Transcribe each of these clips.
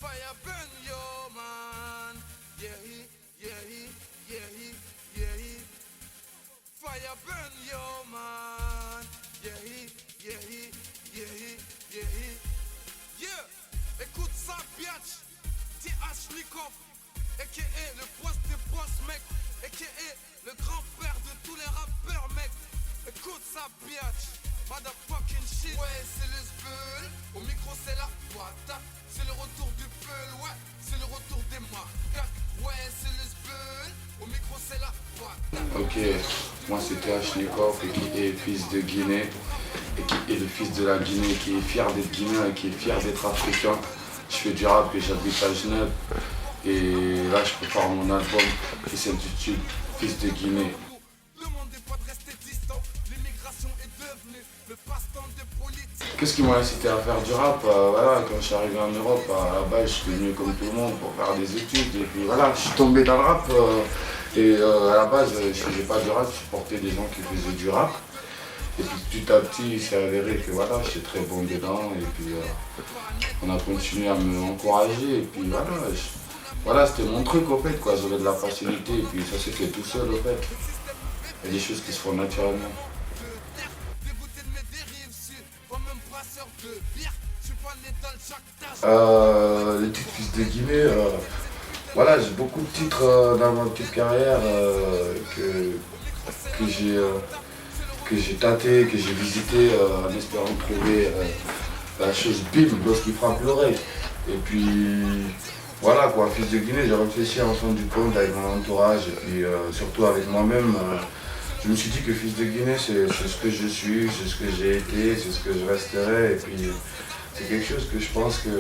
Fire burn yo man. Yeah, yeah, yeah, yeah. Fire burn yo man. Yeah, yeah, yeah, yeah. Yeah. Écoute ça, biatch. TH Likov, a.k.a. le boss des boss, mec. A.k.a. le grand-père de tous les rappeurs, mec. Écoute ça, biatch. Motherfucking shit. Ouais, c'est le Spul. Au micro, c'est la patate. C'est le retour du Peul, ouais. C'est le retour des macaques. Ouais, c'est le Spul. Au micro, c'est la patate. Ok, moi c'est TH Likov, qui est fils de Guinée. Et qui est le fils de la Guinée, qui est fier d'être guinéen et qui est fier d'être africain. Je fais du rap et j'habite à Genève. Et là, je prépare mon album qui s'intitule Fils de Guinée. Qu'est-ce qui m'a incité à faire du rap? Voilà, quand je suis arrivé en Europe, à la base, je suis venu comme tout le monde pour faire des études. Et puis voilà, je suis tombé dans le rap. À la base, je ne faisais pas du rap, je supportais des gens qui faisaient du rap. Et puis petit à petit, il s'est avéré que voilà, j'étais très bon dedans. Et puis on a continué à me encourager. Et puis voilà, c'était mon truc au fait, quoi. J'avais de la facilité et puis ça s'est fait tout seul au fait. Il y a des choses qui se font naturellement. Les titres Fils de Guinée, voilà, j'ai beaucoup de titres dans ma petite carrière que j'ai tâté, que j'ai visité en espérant trouver la chose bim lorsqu'il frappe l'oreille. Et puis voilà quoi, Fils de Guinée, j'ai réfléchi en fin du compte avec mon entourage et puis surtout avec moi-même. Je me suis dit que Fils de Guinée, c'est ce que je suis, c'est ce que j'ai été, c'est ce que je resterai. Et puis c'est quelque chose que je pense que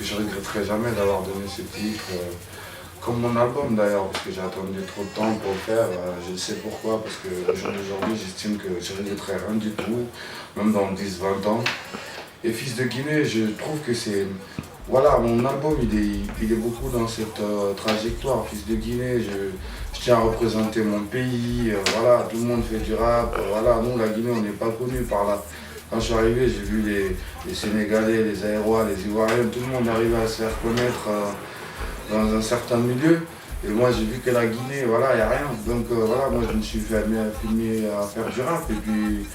je regretterai jamais d'avoir donné ce titre. Comme mon album d'ailleurs, parce que j'ai attendu trop de temps pour le faire. Je sais pourquoi, parce qu'au jour d'aujourd'hui, j'estime que je ne regretterai rien du tout, même dans 10-20 ans. Et Fils de Guinée, je trouve que c'est... Voilà, mon album, il est beaucoup dans cette trajectoire. Fils de Guinée, je tiens à représenter mon pays. Voilà, tout le monde fait du rap. Voilà, nous, la Guinée, on n'est pas connus par là. Quand je suis arrivé, j'ai vu les Sénégalais, les Aérois, les Ivoiriens, tout le monde arrivait à se faire connaître dans un certain milieu. Et moi, j'ai vu que la Guinée, voilà, il n'y a rien. Donc voilà, moi, je me suis fait filmer à faire du rap. Et puis,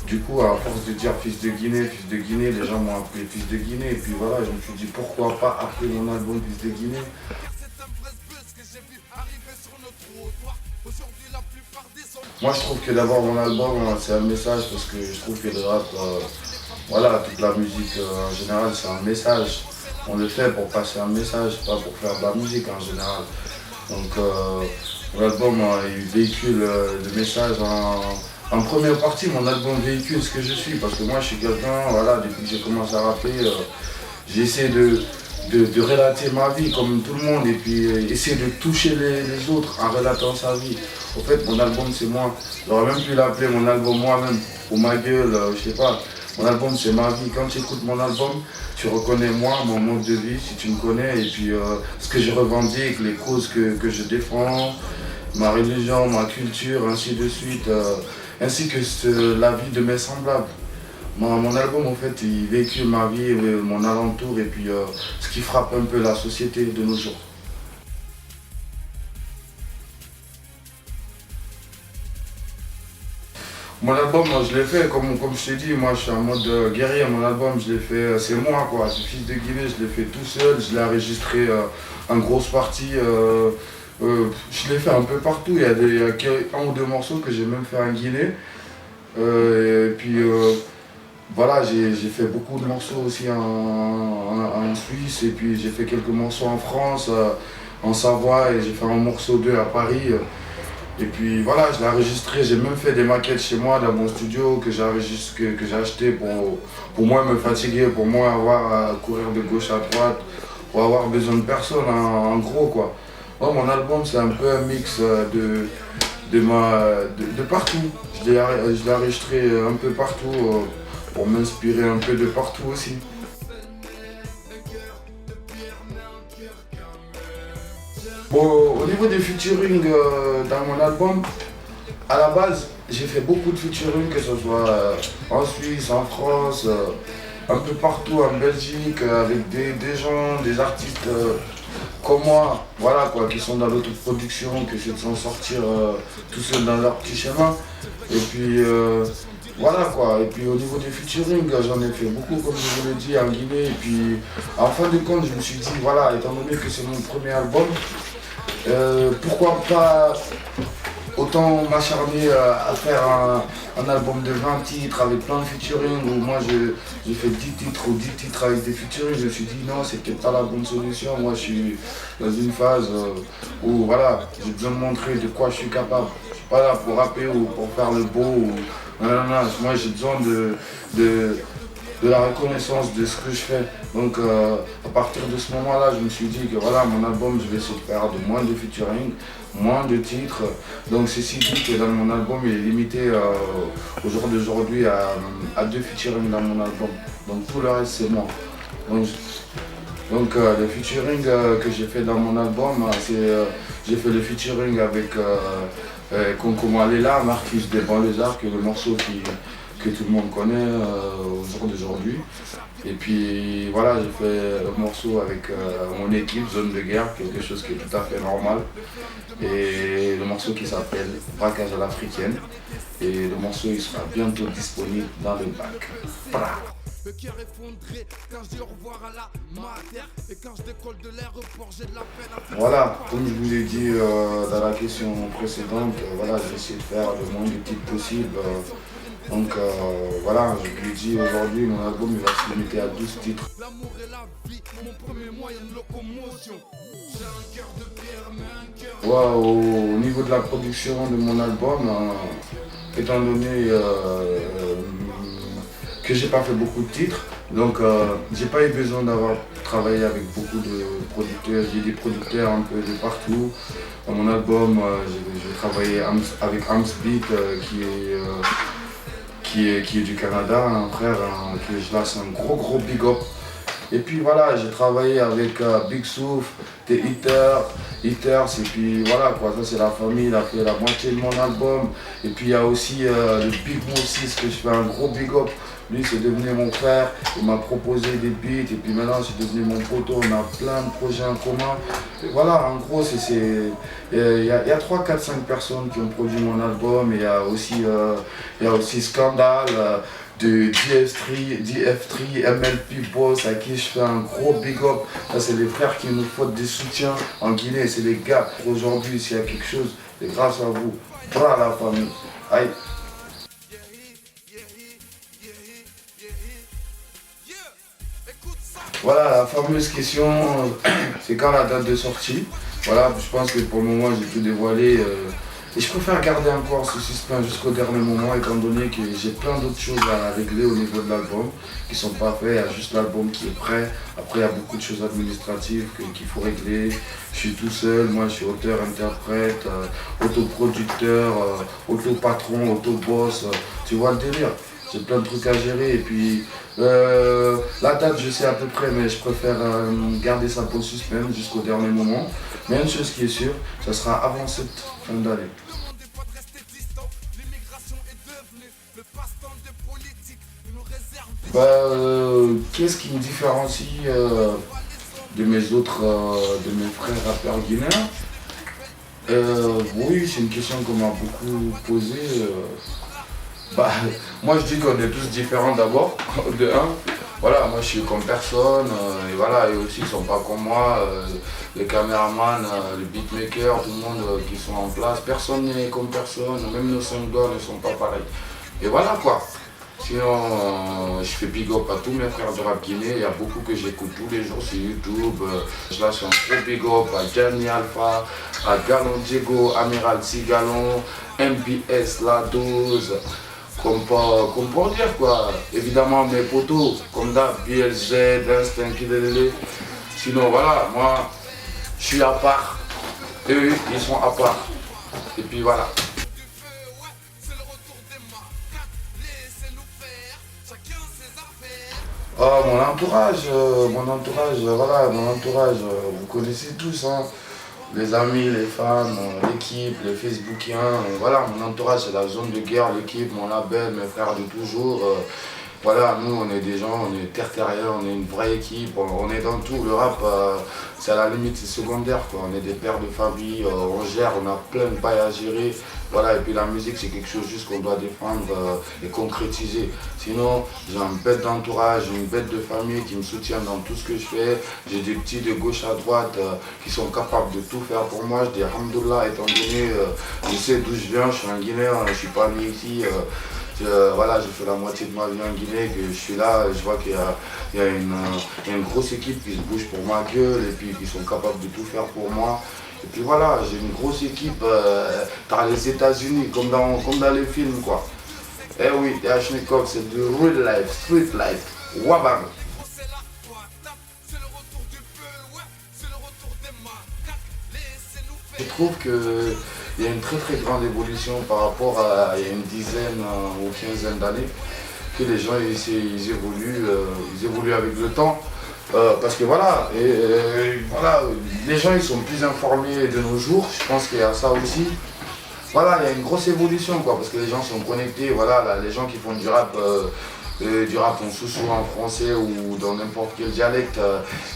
du coup, à force de dire Fils de Guinée, les gens m'ont appelé Fils de Guinée. Et puis voilà, je me suis dit, pourquoi pas appeler mon album Fils de Guinée. Moi je trouve que d'abord mon album c'est un message parce que je trouve que le rap, voilà, toute la musique en général c'est un message. On le fait pour passer un message, pas pour faire de la musique en général. Donc mon album il véhicule le message en première partie, mon album véhicule ce que je suis parce que moi je suis quelqu'un, voilà, depuis que j'ai commencé à rapper, j'ai essayé de relater ma vie comme tout le monde et puis essayer de toucher les autres en relatant sa vie. En fait, mon album c'est moi. J'aurais même pu l'appeler mon album moi-même ou ma gueule, je sais pas. Mon album c'est ma vie. Quand tu écoutes mon album, tu reconnais moi, mon mode de vie, si tu me connais, et puis ce que je revendique, les causes que je défends, ma religion, ma culture, ainsi de suite, ainsi que la vie de mes semblables. Mon album, en fait, il véhicule ma vie, mon alentour et puis ce qui frappe un peu la société de nos jours. Mon album, moi, je l'ai fait, comme je t'ai dit, moi je suis en mode guerrier. Mon album, je l'ai fait, c'est moi quoi. Ce Fils de Guinée, je l'ai fait tout seul, je l'ai enregistré en grosse partie. Je l'ai fait un peu partout. Il y a un ou deux morceaux que j'ai même fait en Guinée. Et puis voilà, j'ai fait beaucoup de morceaux aussi en Suisse et puis j'ai fait quelques morceaux en France, en Savoie et j'ai fait un morceau 2 à Paris. Et puis voilà, je l'ai enregistré, j'ai même fait des maquettes chez moi dans mon studio que j'ai acheté pour moi me fatiguer, pour moi avoir à courir de gauche à droite, pour avoir besoin de personne en gros quoi. Moi, mon album c'est un peu un mix de partout. Je l'ai enregistré un peu partout pour m'inspirer un peu de partout aussi. Bon, au niveau des featuring dans mon album, à la base, j'ai fait beaucoup de featuring, que ce soit en Suisse, en France, un peu partout en Belgique, avec des gens, des artistes comme moi, voilà quoi, qui sont dans l'autoproduction, qui essaient de s'en sortir tout seuls dans leur petit chemin. Et puis voilà quoi, et puis au niveau des featuring, j'en ai fait beaucoup comme je vous l'ai dit en Guinée. Et puis en fin de compte, je me suis dit, voilà, étant donné que c'est mon premier album, pourquoi pas autant m'acharner à faire un album de 20 titres avec plein de featuring où moi j'ai fait 10 titres ou 10 titres avec des featuring. Je me suis dit non, c'est peut-être pas la bonne solution. Moi je suis dans une phase où voilà, j'ai besoin de montrer de quoi je suis capable. Je suis pas là pour rapper ou pour faire le beau. Non, non, non. Moi j'ai besoin de la reconnaissance de ce que je fais. Donc à partir de ce moment-là, je me suis dit que voilà, mon album, je vais essayer de faire de moins de featuring, moins de titres. Donc c'est si dit que dans mon album, il est limité au jour d'aujourd'hui à 2 featuring dans mon album. Donc tout le reste, c'est moi. Donc le featuring que j'ai fait dans mon album, j'ai fait le featuring avec Konko Malela, Marquis des Banlieusards, qui est le morceau que tout le monde connaît au jour d'aujourd'hui. Et puis voilà, j'ai fait un morceau avec mon équipe, Zone de Guerre, quelque chose qui est tout à fait normal. Et le morceau qui s'appelle Braquage à l'Africaine. Et le morceau il sera bientôt disponible dans le bac. Bra. Le cœur effondré quand je dis au revoir à la matière. Et quand je décolle de l'aéroport, j'ai de la peine à... Voilà, comme je vous l'ai dit dans la question précédente, voilà, j'ai essayé de faire le moins de titres possible. Donc voilà, je vous l'ai dit aujourd'hui, mon album il va se limiter à 12 titres. L'amour et la vie, mon premier moyen de locomotion. J'ai un cœur de pierre, mais un cœur... Au niveau de la production de mon album, étant donné que j'ai pas fait beaucoup de titres, donc j'ai pas eu besoin d'avoir travaillé avec beaucoup de producteurs. J'ai des producteurs un peu de partout. Dans mon album, j'ai travaillé avec Amsbeat qui est du Canada, un frère que je lâche un gros big up. Et puis voilà, j'ai travaillé avec Big Souf, des Hitters, et puis voilà quoi, ça c'est la famille, il a fait la moitié de mon album. Et puis il y a aussi le Big Moses que je fais un gros big up. Lui c'est devenu mon frère, il m'a proposé des beats et puis maintenant c'est devenu mon poteau, on a plein de projets en commun. Et voilà, en gros il y a 3, 4, 5 personnes qui ont produit mon album et il y a aussi Scandal. De DF3, MLP Boss, à qui je fais un gros big up. Ça c'est les frères qui nous font des soutiens en Guinée, c'est les gars. Aujourd'hui s'il y a quelque chose, c'est grâce à vous. Bra la famille. Aïe. Voilà la fameuse question, c'est quand la date de sortie. Voilà, je pense que pour le moment j'ai tout dévoilé. Et je préfère garder encore ce suspense jusqu'au dernier moment, étant donné que j'ai plein d'autres choses à régler au niveau de l'album qui ne sont pas faits. Il y a juste l'album qui est prêt. Après, il y a beaucoup de choses administratives qu'il faut régler. Je suis tout seul. Moi, je suis auteur, interprète, autoproducteur, autopatron, autoboss. Tu vois le délire. J'ai plein de trucs à gérer. Et puis, la date, je sais à peu près, mais je préfère garder ça pour le suspense jusqu'au dernier moment. Mais une chose qui est sûre, ça sera avant cette fin d'année. Qu'est-ce qui me différencie de mes autres, de mes frères rappeurs guinéens? Oui, c'est une question qu'on m'a beaucoup posée. Moi je dis qu'on est tous différents d'abord, de un. Voilà, moi je suis comme personne, et voilà, et aussi ils sont pas comme moi, les caméramans, les beatmakers, tout le monde qui sont en place, personne n'est comme personne, même nos singles ne sont pas pareils. Et voilà quoi. Sinon, je fais big up à tous mes frères de rap guinéen, il y a beaucoup que j'écoute tous les jours sur YouTube. Je lâche un gros big up à Gianni Alpha, à Galon Diego, Amiral Cigalon, MBS La 12. Comme pour dire quoi, évidemment mes potos, comme d'hab, BLZ, Instinct, Kidélé. Sinon voilà, moi je suis à part, et eux ils sont à part. Et puis voilà. Oh, mon entourage, voilà, mon entourage, vous connaissez tous, hein. Les amis, les fans, l'équipe, les Facebookiens, voilà, mon entourage c'est la zone de guerre, l'équipe, mon label, mes frères de toujours. voilà, nous on est des gens, on est terre-terriens, on est une vraie équipe, on est dans tout. Le rap, c'est à la limite, c'est secondaire, quoi. On est des pères de famille, on gère, on a plein de bails à gérer. Voilà, et puis la musique, c'est quelque chose juste qu'on doit défendre et concrétiser. Sinon, j'ai un bête d'entourage, j'ai une bête de famille qui me soutient dans tout ce que je fais. J'ai des petits de gauche à droite qui sont capables de tout faire pour moi. Je dis alhamdoulilah, étant donné, je sais d'où je viens, je suis un Guinéen, je suis pas né ici. Voilà, j'ai fait la moitié de ma vie en Guinée, que je suis là, je vois qu'il y a une grosse équipe qui se bouge pour ma gueule et puis qui sont capables de tout faire pour moi. Et puis voilà, j'ai une grosse équipe dans les États-Unis, comme dans les films, quoi. Eh oui, Ashnikov, c'est du real life, street life, wabang. C'est la patate, c'est le retour du peu, ouais, c'est le retour des macaques. Laissez-nous Je faire. trouve qu'il y a une très très grande évolution par rapport à il y a une dizaine ou quinzaine d'années, que les gens ils évoluent avec le temps. Parce que voilà, voilà, les gens ils sont plus informés de nos jours, je pense qu'il y a ça aussi. Voilà, il y a une grosse évolution, quoi, parce que les gens sont connectés, voilà, là, les gens qui font du rap en sous-sous en français ou dans n'importe quel dialecte,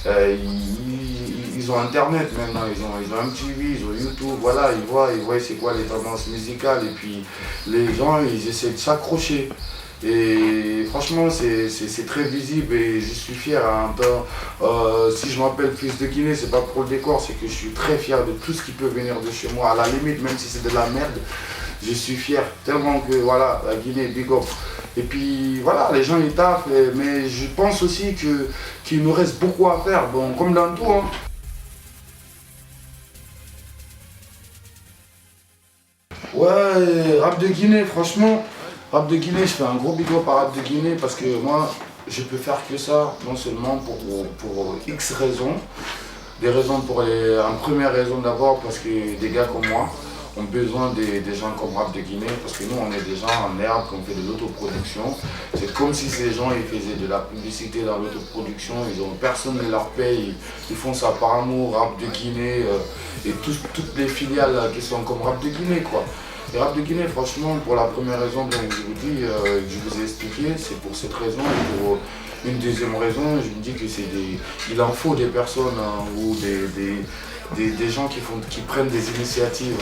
ils ont internet maintenant, ils ont MTV, ils ont YouTube, voilà, ils voient c'est quoi les tendances musicales et puis les gens ils essaient de s'accrocher. Et franchement, c'est très visible et je suis fier un peu. Si je m'appelle Fils de Guinée, c'est pas pour le décor, c'est que je suis très fier de tout ce qui peut venir de chez moi. À la limite, même si c'est de la merde, je suis fier tellement que voilà, la Guinée, big up. Et puis voilà, les gens ils taffent, mais je pense aussi qu'il nous reste beaucoup à faire, bon, comme dans tout. Hein. Ouais, rap de Guinée, franchement. Rap de Guinée, je fais un gros big up à Rap de Guinée parce que moi, je peux faire que ça, non seulement pour X raisons. Des raisons en première raison d'abord parce que des gars comme moi ont besoin des gens comme Rap de Guinée parce que nous, on est des gens en herbe, qu'on fait de l'autoproduction. C'est comme si ces gens ils faisaient de la publicité dans l'autoproduction, personne ne leur paye, ils font ça par amour, Rap de Guinée et toutes les filiales qui sont comme Rap de Guinée, quoi. Et Rap de Guinée, franchement, pour la première raison que je vous dis, que je vous ai expliqué, c'est pour cette raison. Et pour une deuxième raison, je me dis que il en faut des personnes ou des gens qui prennent des initiatives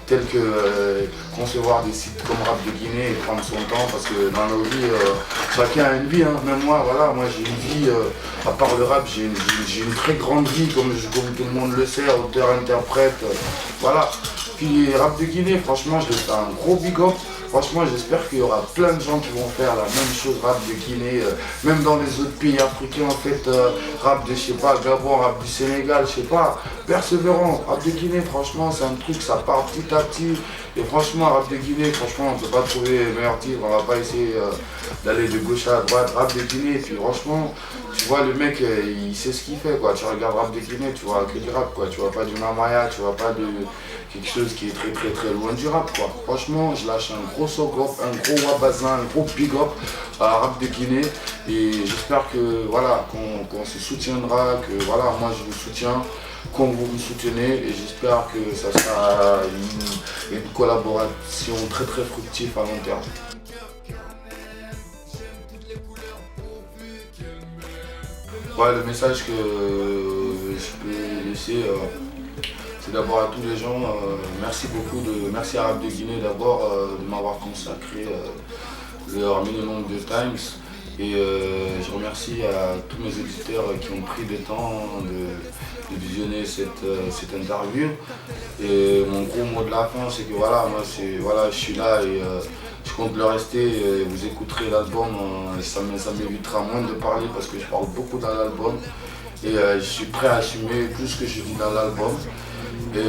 telles que concevoir des sites comme Rap de Guinée et prendre son temps parce que dans nos vies, chacun a une vie. Hein. Même moi, voilà, moi j'ai une vie, à part le rap, j'ai une très grande vie, comme tout le monde le sait, auteur, interprète, voilà. Puis Rap de Guinée, franchement, je lui fais un gros big up. Franchement, j'espère qu'il y aura plein de gens qui vont faire la même chose, Rap de Guinée, même dans les autres pays africains, en fait, rap de, je sais pas, Gabon, rap du Sénégal, je sais pas, persévérant. Rap de Guinée, franchement, c'est un truc, ça part petit à petit. Et franchement, Rap de Guinée, franchement, on peut pas trouver meilleur titre, on va pas essayer d'aller de gauche à droite. Rap de Guinée, et puis franchement, tu vois, le mec, il sait ce qu'il fait, quoi. Tu regardes Rap de Guinée, tu vois que du rap, quoi. Tu vois pas du Namaya, tu vois pas de quelque chose qui est très très très loin du rap, quoi. Franchement, je lâche un gros sogop, un gros wabazin, un gros big up à Rap de Guinée. Et j'espère que voilà, qu'on se soutiendra, que voilà, moi je vous soutiens, comme vous me soutenez. Et j'espère que ça sera une collaboration très très fructive à long terme. Ouais, le message que je peux laisser, c'est d'abord à tous les gens, merci à Rap de Guinée d'abord de m'avoir consacré leur minimum de times. Et je remercie à tous mes auditeurs qui ont pris le temps de visionner cette interview. Et mon gros mot de la fin, c'est que voilà, moi je suis là et je compte le rester. Vous écouterez l'album, ça m'évitera moins de parler parce que je parle beaucoup dans l'album. Et je suis prêt à assumer tout ce que je dis dans l'album. Et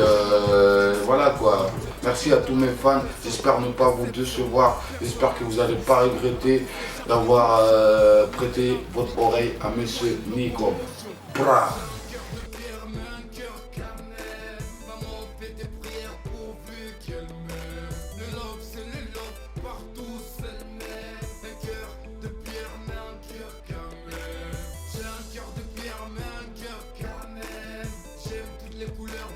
voilà quoi. Merci à tous mes fans. J'espère ne pas vous décevoir. J'espère que vous n'allez pas regretter d'avoir prêté votre oreille à Monsieur Nico. Bra. J'aime toutes les couleurs.